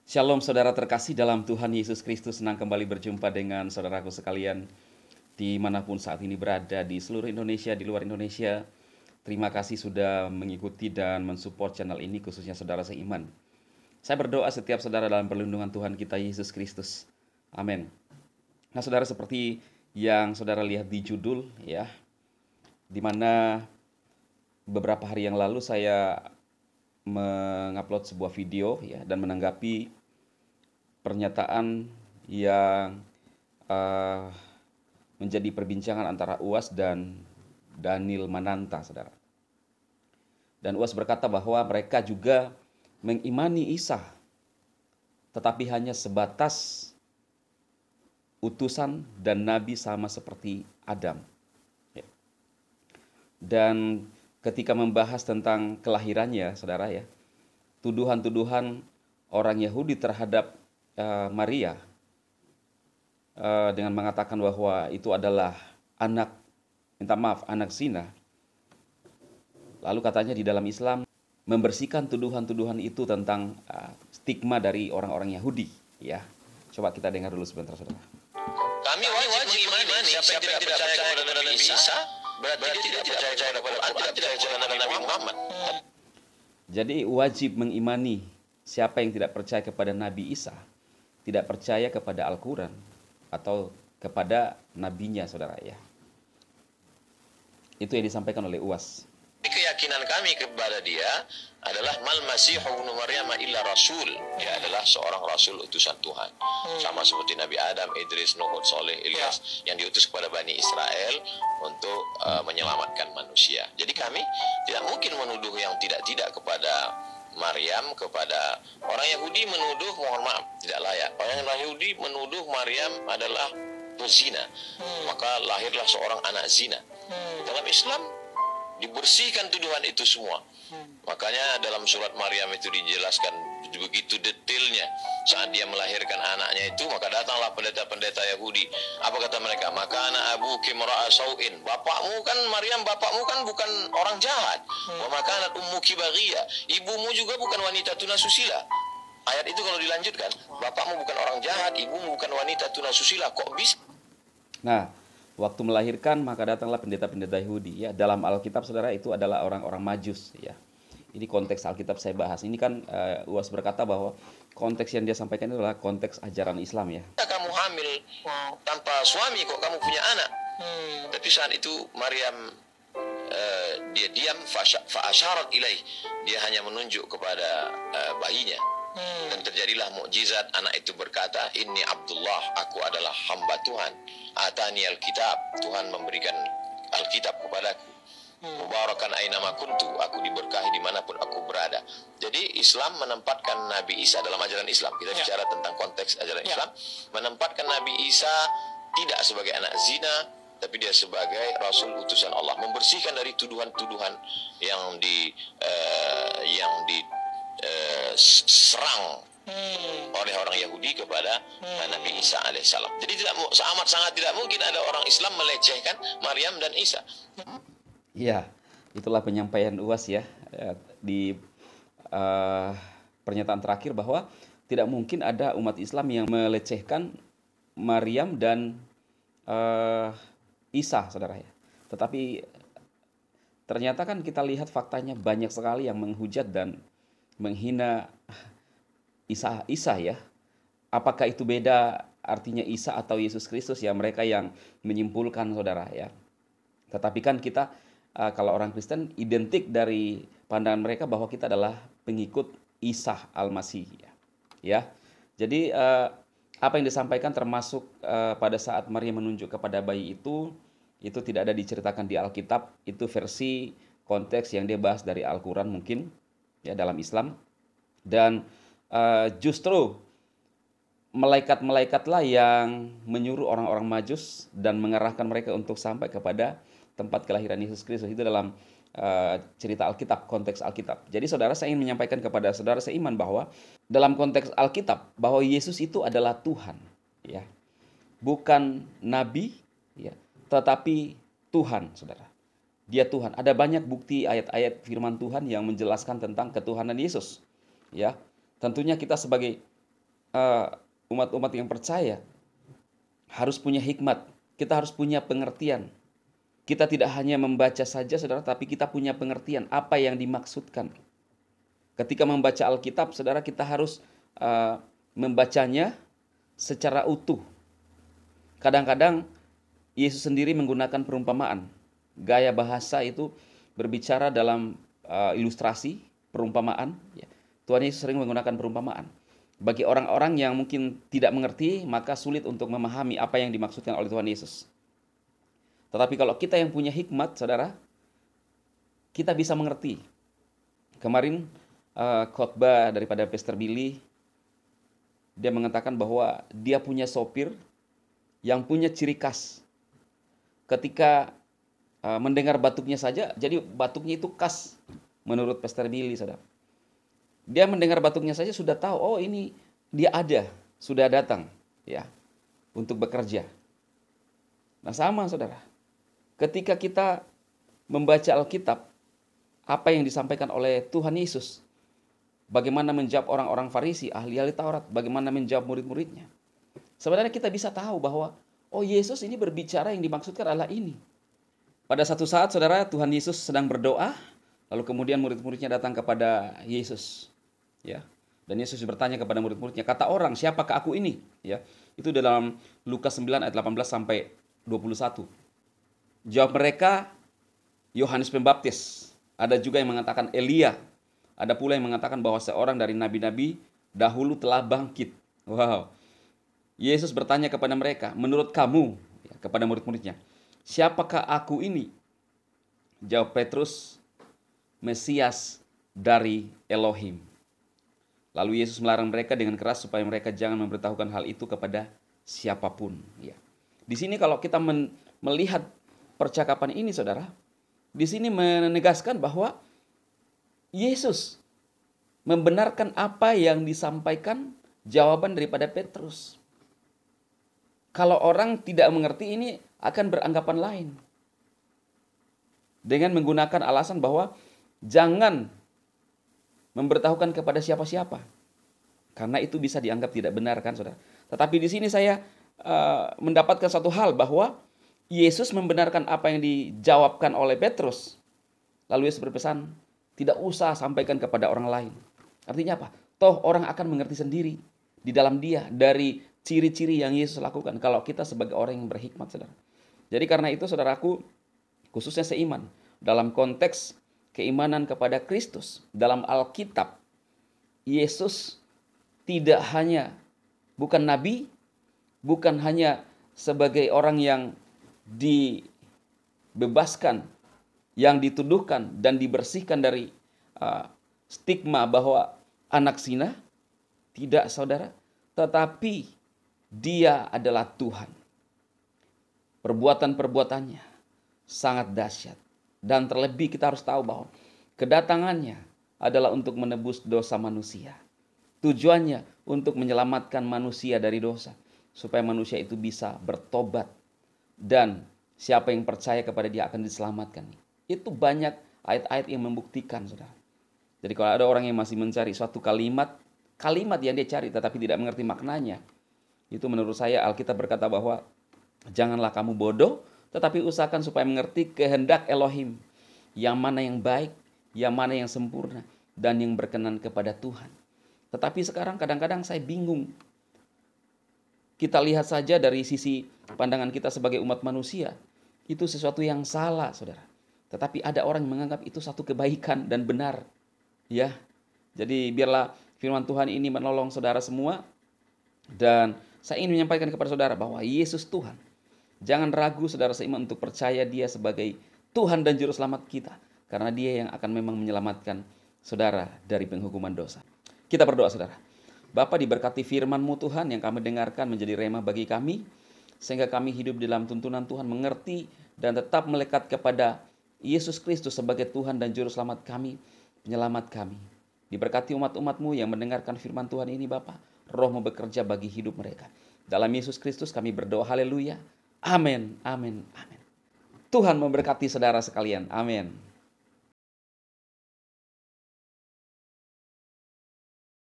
Shalom saudara terkasih dalam Tuhan Yesus Kristus, senang kembali berjumpa dengan saudaraku sekalian dimanapun saat ini berada di seluruh Indonesia, di luar Indonesia. Terima kasih sudah mengikuti dan mensupport channel ini, khususnya saudara seiman. Saya berdoa setiap saudara dalam perlindungan Tuhan kita Yesus Kristus. Amin. Nah saudara, seperti yang saudara lihat di judul ya, di mana beberapa hari yang lalu saya mengupload sebuah video ya dan menanggapi pernyataan yang menjadi perbincangan antara UAS dan Daniel Mananta, saudara. Dan UAS berkata bahwa mereka juga mengimani Isa, tetapi hanya sebatas utusan dan nabi sama seperti Adam. Dan ketika membahas tentang kelahirannya, saudara ya, tuduhan-tuduhan orang Yahudi terhadap Maria dengan mengatakan bahwa itu adalah anak zina. Lalu katanya di dalam Islam membersihkan tuduhan-tuduhan itu tentang stigma dari orang-orang Yahudi. Ya, coba kita dengar dulu sebentar, saudara. Kami wajib mengimani siapa yang tidak percaya kepada Nabi Isa, berarti dia tidak percaya kepada Al-Quran, tidak percaya kepada Nabi Muhammad. Jadi wajib mengimani siapa yang tidak percaya kepada Nabi Isa, tidak percaya kepada Al-Quran atau kepada nabinya, saudara ya. Itu yang disampaikan oleh UAS. Keyakinan kami kepada dia adalah mal masihu ibnu maryam illa rasul. Dia adalah seorang rasul utusan Tuhan. Sama seperti Nabi Adam, Idris, Nuh, Saleh, Ilyas yang diutus kepada Bani Israel untuk menyelamatkan manusia. Jadi kami tidak mungkin menuduh yang tidak-tidak kepada Maryam, kepada orang Yahudi menuduh, mohon maaf, tidak layak. Orang Yahudi menuduh Maryam adalah berzina. Maka lahirlah seorang anak zina. Dalam Islam dibersihkan tuduhan itu semua. Makanya dalam surat Maryam itu dijelaskan begitu detailnya. Saat dia melahirkan anaknya itu, maka datanglah pendeta-pendeta Yahudi. Apa kata mereka? Maka anak abuki mra'a sau'in. Bapakmu kan, Maryam, bapakmu kan bukan orang jahat. Wa maka anak ummuki baghiyah. Ibumu juga bukan wanita tunasusila. Ayat itu kalau dilanjutkan, bapakmu bukan orang jahat, ibumu bukan wanita tunasusila. Kok bisa? Nah, waktu melahirkan maka datanglah pendeta-pendeta Yahudi ya. Dalam Alkitab saudara itu adalah orang-orang Majus ya. Ini konteks Alkitab saya bahas. Ini kan UAS berkata bahwa konteks yang dia sampaikan itu adalah konteks ajaran Islam ya. Kamu hamil tanpa suami kok kamu punya anak. Tapi saat itu Maryam dia diam, fa'asyarat ilaih. Dia hanya menunjuk kepada bayinya. Dan terjadilah mukjizat. Anak itu berkata, Inni Abdullah, aku adalah hamba Tuhan. Atani Alkitab, Tuhan memberikan Alkitab kepadaku. Mubarakan ainama kuntu, aku diberkahi dimanapun aku berada. Jadi Islam menempatkan Nabi Isa dalam ajaran Islam. Kita bicara tentang konteks ajaran Islam. Menempatkan Nabi Isa tidak sebagai anak zina, tapi dia sebagai Rasul utusan Allah. Membersihkan dari tuduhan-tuduhan yang diserang oleh orang Yahudi kepada Nabi Isa alaihissalam. Jadi amat sangat tidak mungkin ada orang Islam melecehkan Maryam dan Isa. Iya, itulah penyampaian UAS ya di pernyataan terakhir bahwa tidak mungkin ada umat Islam yang melecehkan Maryam dan Isa, saudara ya. Tetapi ternyata kan kita lihat faktanya banyak sekali yang menghujat dan menghina Isa ya. Apakah itu beda artinya Isa atau Yesus Kristus ya, mereka yang menyimpulkan, saudara ya. Tetapi kan kita kalau orang Kristen identik dari pandangan mereka bahwa kita adalah pengikut Isa Al-Masih ya. Jadi apa yang disampaikan termasuk pada saat Maria menunjuk kepada bayi itu tidak ada diceritakan di Alkitab. Itu versi konteks yang dia bahas dari Al-Quran mungkin ya dalam Islam. Dan justru malaikat-malaikatlah yang menyuruh orang-orang Majus dan mengarahkan mereka untuk sampai kepada tempat kelahiran Yesus Kristus. Itu dalam cerita Alkitab, konteks Alkitab. Jadi saudara, saya ingin menyampaikan kepada saudara seiman bahwa dalam konteks Alkitab bahwa Yesus itu adalah Tuhan ya. Bukan nabi ya, tetapi Tuhan, saudara. Dia Tuhan. Ada banyak bukti ayat-ayat firman Tuhan yang menjelaskan tentang ketuhanan Yesus. Ya, tentunya kita sebagai eh, umat-umat yang percaya harus punya hikmat. Kita harus punya pengertian. Kita tidak hanya membaca saja, saudara, tapi kita punya pengertian apa yang dimaksudkan. Ketika membaca Alkitab, saudara, kita harus membacanya secara utuh. Kadang-kadang Yesus sendiri menggunakan perumpamaan. Gaya bahasa itu berbicara dalam ilustrasi, perumpamaan. Tuhan Yesus sering menggunakan perumpamaan. Bagi orang-orang yang mungkin tidak mengerti, maka sulit untuk memahami apa yang dimaksudkan oleh Tuhan Yesus. Tetapi kalau kita yang punya hikmat, saudara, kita bisa mengerti. Kemarin khotbah daripada Pastor Billy, dia mengatakan bahwa dia punya sopir yang punya ciri khas. Ketika mendengar batuknya saja, jadi batuknya itu khas menurut Pastor Billy, saudara. Dia mendengar batuknya saja sudah tahu, oh ini dia ada, sudah datang, ya, untuk bekerja. Nah sama, saudara. Ketika kita membaca Alkitab, apa yang disampaikan oleh Tuhan Yesus, bagaimana menjawab orang-orang Farisi, ahli-ahli Taurat, bagaimana menjawab murid-muridnya. Sebenarnya kita bisa tahu bahwa, oh Yesus ini berbicara yang dimaksudkan adalah ini. Pada satu saat, saudara, Tuhan Yesus sedang berdoa, lalu kemudian murid-muridnya datang kepada Yesus. Ya. Dan Yesus bertanya kepada murid-muridnya, kata orang, siapakah aku ini? Ya. Itu dalam Lukas 9 ayat 18 sampai 21. Jawab mereka, Yohanes Pembaptis. Ada juga yang mengatakan Elia. Ada pula yang mengatakan bahwa seorang dari nabi-nabi dahulu telah bangkit. Wow. Yesus bertanya kepada mereka, menurut kamu, ya, kepada murid-muridnya, siapakah aku ini? Jawab Petrus, Mesias dari Elohim. Lalu Yesus melarang mereka dengan keras supaya mereka jangan memberitahukan hal itu kepada siapapun. Ya. Di sini kalau kita melihat percakapan ini, saudara, di sini menegaskan bahwa Yesus membenarkan apa yang disampaikan jawaban daripada Petrus. Kalau orang tidak mengerti, ini akan beranggapan lain. Dengan menggunakan alasan bahwa jangan memberitahukan kepada siapa-siapa. Karena itu bisa dianggap tidak benar, kan, saudara. Tetapi di sini saya mendapatkan satu hal bahwa Yesus membenarkan apa yang dijawabkan oleh Petrus. Lalu Yesus berpesan, tidak usah sampaikan kepada orang lain. Artinya apa? Toh orang akan mengerti sendiri di dalam dia dari ciri-ciri yang Yesus lakukan. Kalau kita sebagai orang yang berhikmat, saudara. Jadi karena itu, saudaraku, khususnya seiman, dalam konteks keimanan kepada Kristus, dalam Alkitab, Yesus tidak hanya, bukan nabi, bukan hanya sebagai orang yang dibebaskan, yang dituduhkan dan dibersihkan dari stigma bahwa anak zina. Tidak, saudara. Tetapi dia adalah Tuhan. Perbuatan-perbuatannya sangat dahsyat. Dan terlebih kita harus tahu bahwa kedatangannya adalah untuk menebus dosa manusia. Tujuannya untuk menyelamatkan manusia dari dosa. Supaya manusia itu bisa bertobat. Dan siapa yang percaya kepada dia akan diselamatkan. Itu banyak ayat-ayat yang membuktikan, saudara. Jadi kalau ada orang yang masih mencari suatu kalimat yang dia cari tetapi tidak mengerti maknanya, itu menurut saya Alkitab berkata bahwa janganlah kamu bodoh, tetapi usahakan supaya mengerti kehendak Elohim, yang mana yang baik, yang mana yang sempurna, dan yang berkenan kepada Tuhan. Tetapi sekarang kadang-kadang saya bingung. Kita lihat saja dari sisi pandangan kita sebagai umat manusia, itu sesuatu yang salah, saudara. Tetapi ada orang yang menganggap itu satu kebaikan dan benar. Ya, jadi biarlah firman Tuhan ini menolong saudara semua. Dan saya ingin menyampaikan kepada saudara bahwa Yesus Tuhan. Jangan ragu saudara seiman untuk percaya dia sebagai Tuhan dan Juru Selamat kita. Karena dia yang akan memang menyelamatkan saudara dari penghukuman dosa. Kita berdoa, saudara. Bapa, diberkati firman-Mu Tuhan yang kami dengarkan menjadi rema bagi kami. Sehingga kami hidup dalam tuntunan Tuhan, mengerti dan tetap melekat kepada Yesus Kristus sebagai Tuhan dan Juru Selamat kami, penyelamat kami. Diberkati umat-umat-Mu yang mendengarkan firman Tuhan ini, Bapa. Roh-Mu bekerja bagi hidup mereka. Dalam Yesus Kristus kami berdoa, haleluya. Amin, amin, amin. Tuhan memberkati saudara sekalian. Amin.